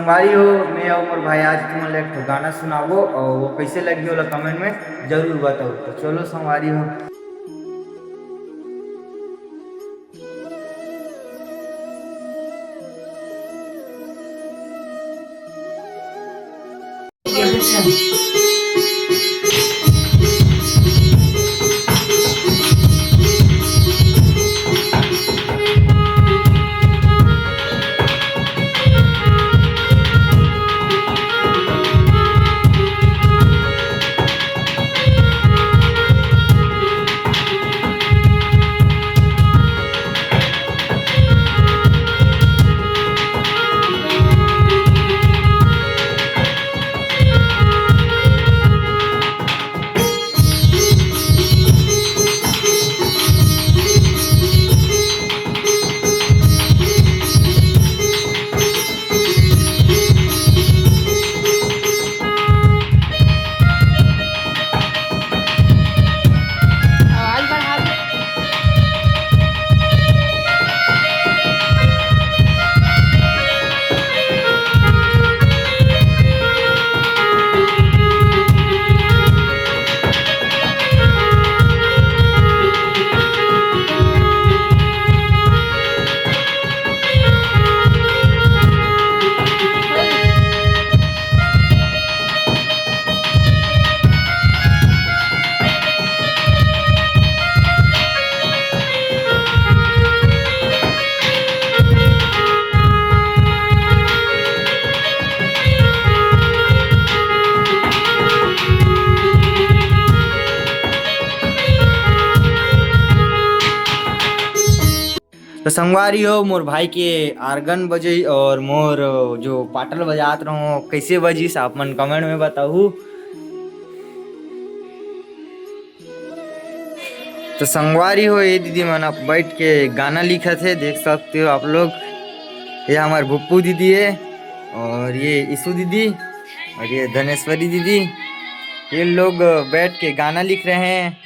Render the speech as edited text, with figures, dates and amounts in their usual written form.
संगवारी हो, मैं और मोर भाई आज तुम एक ठो गाना सुनाबो और वो कैसे लगी होला कमेंट में जरूर बताओ। तो चलो संगवारी हो। आवाज बढ़ा दो। तो संगवारी हो, मोर भाई के आर्गन बजे और मोर जो पाटल बजात रहो कैसे बजिस आप मन कमेंट में बताऊ। तो संगवारी हो, ये दीदी मन आप बैठ के गाना लिखत है, देख सकते हो आप लोग। ये हमारे भुप्पू दीदी है और ये ईशु दीदी और ये धनेश्वरी दीदी। ये लोग बैठ के गाना लिख रहे हैं।